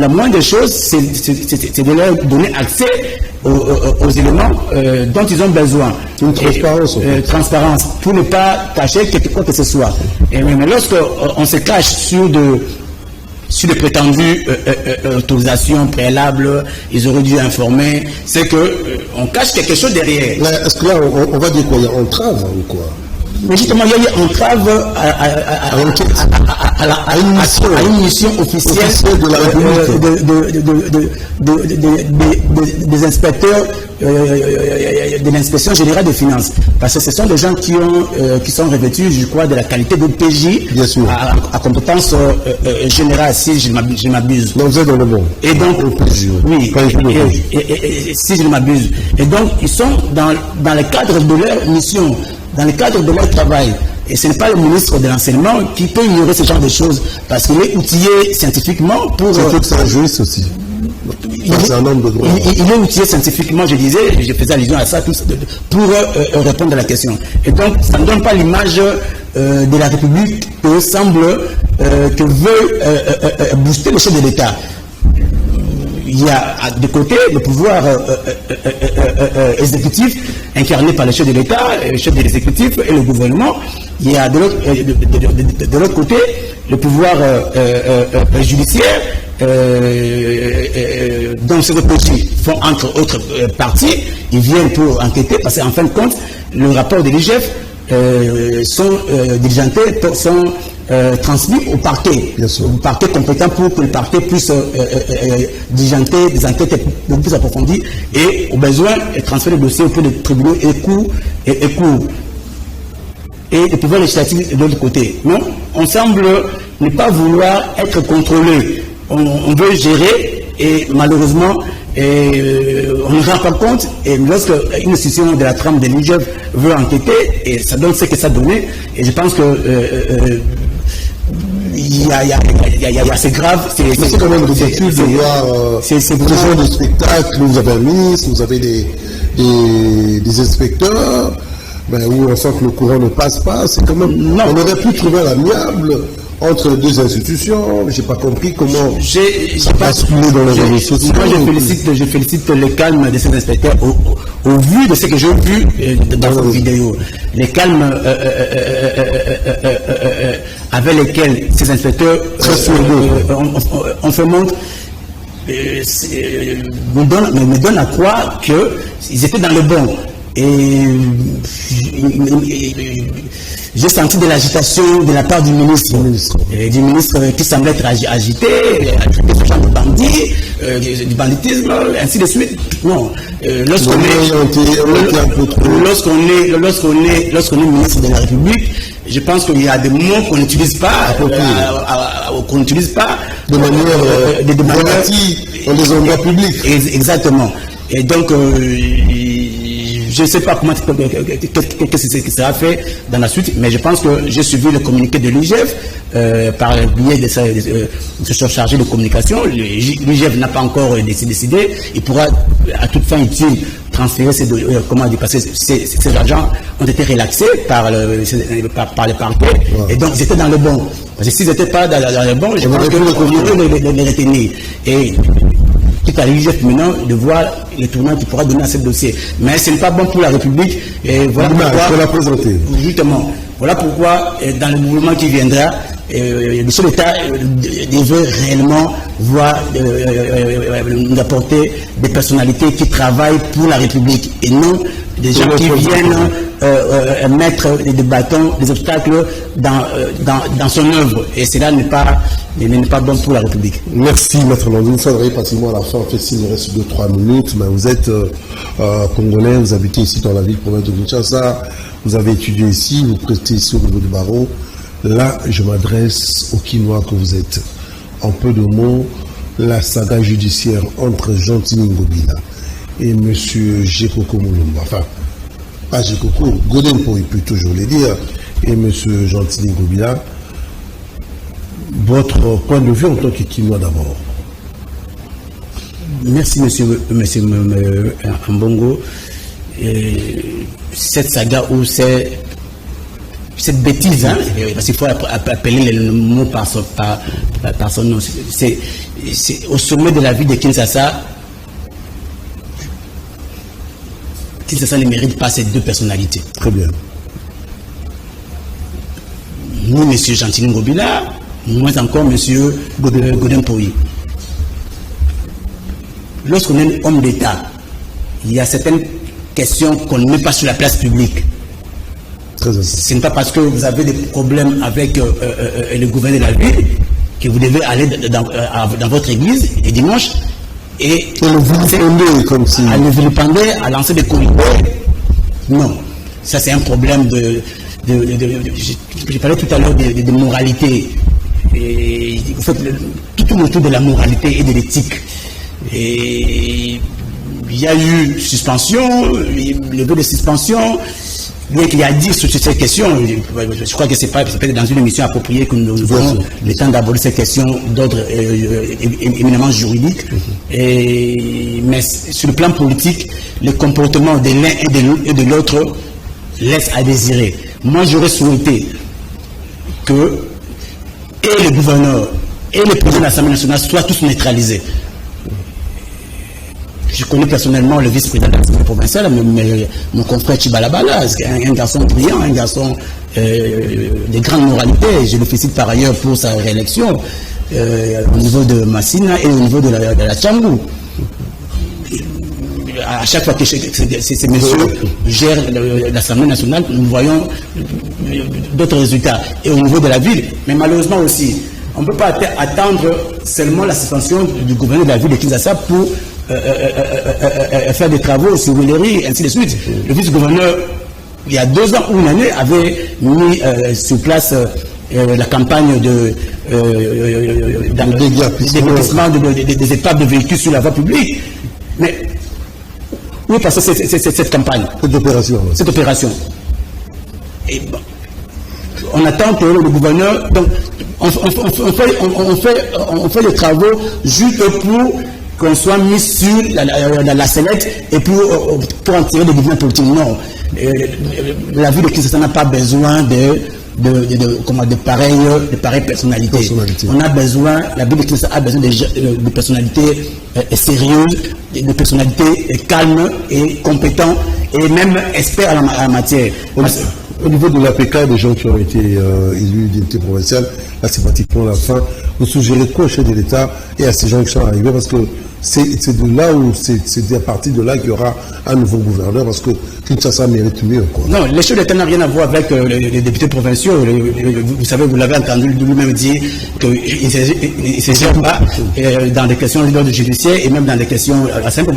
[SPEAKER 2] moindre des choses, c'est de leur donner accès aux éléments dont ils ont besoin.
[SPEAKER 1] Une transparence.
[SPEAKER 2] Transparence, pour ne pas cacher quoi que ce soit. Mais lorsqu'on se cache sur de prétendues autorisations préalables, ils auraient dû informer, c'est qu'on cache quelque chose derrière.
[SPEAKER 1] Est-ce que là, on va dire quoi? Il y a entrave ou quoi?
[SPEAKER 2] Mais justement, il y a eu entrave à une mission officielle des inspecteurs de l'inspection générale des finances. Parce que ce sont des gens qui sont revêtus, je crois, de la qualité de PJ à compétence générale, si je ne m'abuse.
[SPEAKER 1] Non, vous êtes dans le bon.
[SPEAKER 2] Et donc, oui, si je ne m'abuse. Et donc, ils sont dans le cadre de leur mission, dans le cadre de leur travail. Et ce n'est pas le ministre de l'enseignement qui peut ignorer ce genre de choses, parce qu'il est outillé scientifiquement pour...
[SPEAKER 1] C'est que c'est un juriste aussi. C'est un homme de droit.
[SPEAKER 2] Il est outillé scientifiquement, je faisais allusion à ça, pour répondre à la question. Et donc, ça ne donne pas l'image de la République que semble, que veut booster les choses de l'État. il y a de côté le pouvoir exécutif incarné par le chef de l'État, le chef de l'exécutif et le gouvernement. Il y a de l'autre côté le pouvoir judiciaire, dont ces petits font entre autres parties. Ils viennent pour enquêter parce qu'en fin de compte, le rapport de l'IGF sont diligentés, sont transmis au parquet compétent pour que le parquet puisse diligenter des enquêtes beaucoup plus approfondies et au besoin transférer le dossier auprès des tribunaux et cours. Et le pouvoir législatif de l'autre côté. Non, on semble ne pas vouloir être contrôlé. On veut gérer et malheureusement on ne rend pas compte. Et lorsque une institution de la trame de l'IGF veut enquêter, et ça donne ce que ça donnait. Et je pense que c'est grave.
[SPEAKER 1] C'est quand même ridicule de voir ce genre de spectacle. Vous avez un ministre, vous avez des inspecteurs, où on sent que le courant ne passe pas. C'est quand même. Non. On aurait pu trouver l'amiable entre les deux institutions. Je n'ai pas compris comment ça passe dans les réseaux sociaux.
[SPEAKER 2] Moi, je félicite le calme de ces inspecteurs au vu de ce que j'ai vu dans vos vidéos. Les calmes avec lesquels ces inspecteurs on fait montre me donne à croire qu'ils étaient dans le bon. Et j'ai senti de l'agitation de la part du ministre qui semble être agité, traiter ce genre de bandits, du banditisme, ainsi de suite. Non, lorsqu'on est ministre de la République, je pense qu'il y a des mots qu'on n'utilise pas,
[SPEAKER 1] de manière dans les endroits publics.
[SPEAKER 2] Exactement. Et donc je ne sais pas comment qu'est-ce qui sera fait dans la suite, mais je pense que j'ai suivi le communiqué de l'IGF par le biais de ce chargé de communication. L'IGF n'a pas encore décidé. Il pourra à toute fin utile transférer ces argents ont été relaxés par le parquet. Wow. Et donc ils étaient dans le bon. Parce que s'ils n'étaient pas dans le bon, je pense que les retenir. Et tout à l'IGF maintenant de voir les tournants qu'il pourra donner à ce dossier. Mais ce n'est pas bon pour la République. Et voilà pourquoi,
[SPEAKER 1] la présenter.
[SPEAKER 2] Justement, voilà pourquoi dans le mouvement qui viendra, le chef d'État devrait réellement voir nous apporter des personnalités qui travaillent pour la République et non des gens qui viennent mettre des bâtons, des obstacles dans son œuvre. Et cela n'est pas bon pour la République.
[SPEAKER 1] Merci, Maître Landou. Vous savez pratiquement à la fin. En fait, s'il nous reste 2-3 minutes, mais vous êtes congolais, vous habitez ici dans la ville province de Kinshasa, vous avez étudié ici, vous prêtez ici au niveau du barreau. Là, je m'adresse aux Kinois que vous êtes. En peu de mots, la saga judiciaire entre Gentili Ngobila et M. Jekoko Mulumba, enfin, pas Jekoko, Godempo, il peut toujours le dire, et M. Gentili Ngobila, votre point de vue en tant que Kinois d'abord.
[SPEAKER 2] Merci, monsieur Mbongo. Cette saga où cette bêtise, hein, parce qu'il faut appeler le mot par son nom. C'est au sommet de la vie de Kinshasa. Kinshasa ne mérite pas ces deux personnalités.
[SPEAKER 1] Très bien.
[SPEAKER 2] Ni M. Gentili Ngobila, moins encore M. Godempo. Lorsqu'on est un homme d'État, il y a certaines questions qu'on ne met pas sur la place publique. Ce n'est pas parce que vous avez des problèmes avec le gouverneur de la ville que vous devez aller dans votre église et dimanche et
[SPEAKER 1] le comme si...
[SPEAKER 2] à le vilipender, à lancer des corridors. Non, ça c'est un problème j'ai parlé tout à l'heure de moralité. Et vous faites tout autour de la moralité et de l'éthique. Et il y a eu suspension, levé de suspension. Bien qu'il y a dit sur cette question, je crois que c'est peut-être dans une émission appropriée que nous aurons le temps d'aborder ces questions d'ordre éminemment juridique. Mais sur le plan politique, le comportement de l'un et de l'autre laisse à désirer. Moi, j'aurais souhaité que et le gouverneur et le président de l'Assemblée nationale soient tous neutralisés. Je connais personnellement le vice-président de l'Assemblée provinciale, mais mon confrère Chibalabala, un garçon brillant, un garçon de grande moralité. Je le félicite par ailleurs pour sa réélection au niveau de Massina et au niveau de la Tchangou. À chaque fois que ces messieurs gèrent l'Assemblée nationale, nous voyons d'autres résultats. Et au niveau de la ville, mais malheureusement aussi, on ne peut pas attendre seulement la suspension du gouverneur de la ville de Kinshasa pour faire des travaux sur Willery, ainsi de suite. Le vice-gouverneur, il y a 2 ans ou une année, avait mis sur place la campagne d'investissement des étapes de véhicules sur la voie publique. Mais où est passée cette campagne? Cette opération. Et bon, on attend que le gouverneur... Donc, on fait les travaux juste pour qu'on soit mis sur la sellette et pour en tirer des dividendes politiques. Non. La ville de Kinshasa n'a pas besoin de pareilles personnalités. On a besoin, la ville de Kinshasa a besoin de personnalités sérieuses, de personnalités calmes et compétentes et même experts à la matière.
[SPEAKER 1] Au niveau de l'APK, des gens qui ont été élus députés provinciaux, là c'est pratiquement la fin. Vous suggérez quoi au chef de l'État et à ces gens qui sont arrivés? Parce que c'est de là où c'est à partir de là qu'il y aura un nouveau gouverneur, parce que Kinshasa mérite mieux. Quoi. Non,
[SPEAKER 2] les chefs d'État n'ont rien à voir avec les députés provinciaux. Vous savez, vous l'avez entendu lui-même dire qu'il ne s'agit pas dans des questions de l'ordre judiciaire et même dans des questions... La simple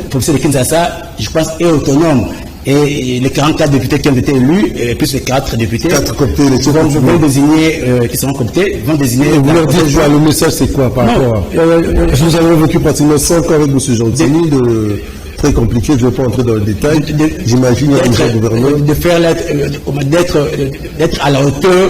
[SPEAKER 2] province de Kinshasa, je pense, est autonome. Et les 44 députés qui ont été élus, plus les 4 députés, vont désigner, qui seront cooptés, vont désigner...
[SPEAKER 1] Et vous leur dites, le message c'est quoi par rapport à... Vous avez vécu pratiquement 5 ans avec M. Gentini, très compliqué, je ne vais pas entrer dans le détail. J'imagine qu'il y a déjà gouverneur.
[SPEAKER 2] D'être à la hauteur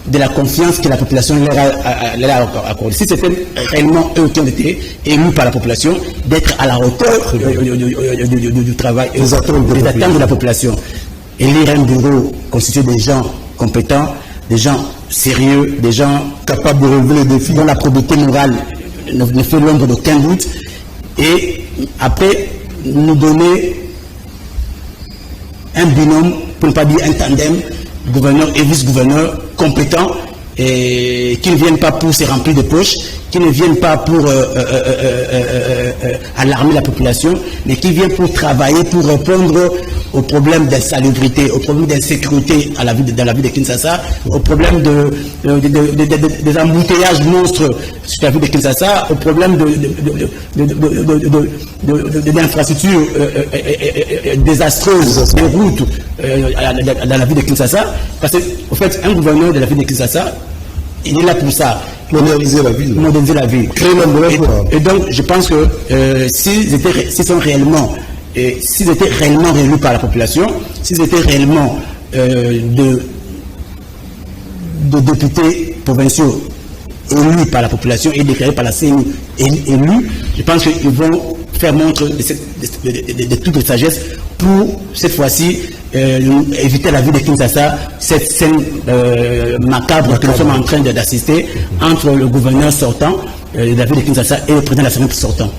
[SPEAKER 2] de la confiance que la population leur a accordée. Si c'était réellement eux qui ont été élus par la population, d'être à la hauteur du travail, des attentes de la population. Élire un bureau constitué de gens compétents, des gens sérieux, des gens capables de relever les défis, dont la probité morale ne fait l'ombre d'aucun doute, et après nous donner un binôme, pour ne pas dire un tandem, gouverneur et vice-gouverneur compétents et qui ne viennent pas pour se remplir de poches, qui ne viennent pas pour alarmer la population, mais qui viennent pour travailler, pour répondre aux problèmes d'insalubrité, aux problèmes d'insécurité dans la ville de Kinshasa, aux problèmes des embouteillages monstres sur la ville de Kinshasa, aux problèmes d'infrastructures désastreuses, des routes dans la ville de Kinshasa. Parce qu'en fait, un gouverneur de la ville de Kinshasa, il est là pour ça.
[SPEAKER 1] Moderniser la ville.
[SPEAKER 2] Créer et donc, je pense que s'ils étaient réellement réélus par la population, s'ils étaient réellement de députés provinciaux élus par la population et déclarés par la CENI élus, je pense qu'ils vont faire montre de toute sagesse pour, cette fois-ci, éviter la vie de Kinshasa, cette scène macabre que nous sommes en train d'assister entre le gouverneur sortant de la ville de Kinshasa et le président de l'Assemblée sortant.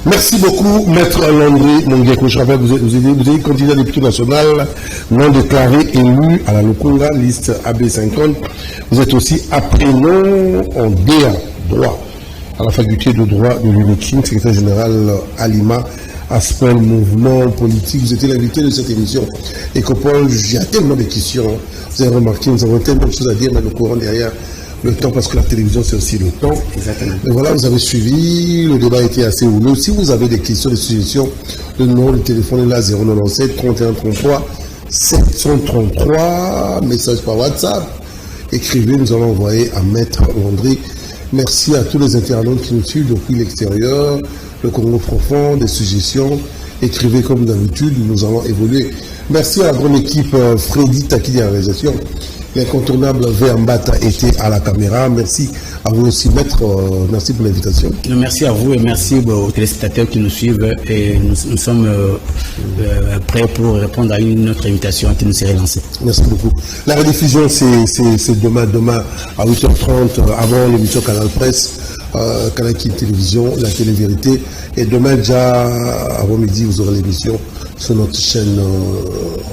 [SPEAKER 1] Merci beaucoup, Maître Landry Mongeko. Je rappelle, vous êtes candidat député national non déclaré élu à la Lukunga, liste AB50. Vous êtes aussi apprenant en DA, droit, à la faculté de droit de l'UNIKIN, secrétaire général à Lima, aspect mouvement politique. Vous étiez l'invité de cette émission. Ecopol, il y a tellement de questions. Vous avez remarqué, nous avons tellement de choses à dire, mais le courant derrière le temps, parce que la télévision, c'est aussi le temps.
[SPEAKER 2] Exactement.
[SPEAKER 1] Et voilà, vous avez suivi, le débat était assez houleux. Si vous avez des questions, des suggestions, le numéro de téléphone est là, 097 31 33 733, message par WhatsApp. Écrivez, nous allons envoyer à Maître Landry. Merci à tous les internautes qui nous suivent depuis l'extérieur, le Congo profond, des suggestions. Écrivez comme d'habitude, nous allons évoluer. Merci à la grande équipe Freddy Taki à la réalisation. L'incontournable Mbata était à la caméra. Merci à vous aussi, Maître. Merci pour l'invitation.
[SPEAKER 2] Merci à vous et merci aux téléspectateurs qui nous suivent. Et nous sommes prêts pour répondre à une autre invitation qui nous serait lancée.
[SPEAKER 1] Merci beaucoup. La rediffusion, c'est demain à 8h30, avant l'émission Canal Presse, Kanaki Télévision, la télé-vérité. Et demain, déjà, avant midi, vous aurez l'émission sur notre chaîne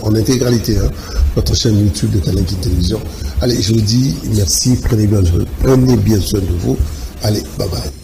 [SPEAKER 1] en intégralité, hein, notre chaîne YouTube de Kanaki Télévision. Allez, je vous dis merci, prenez bien soin de vous. Allez, bye bye.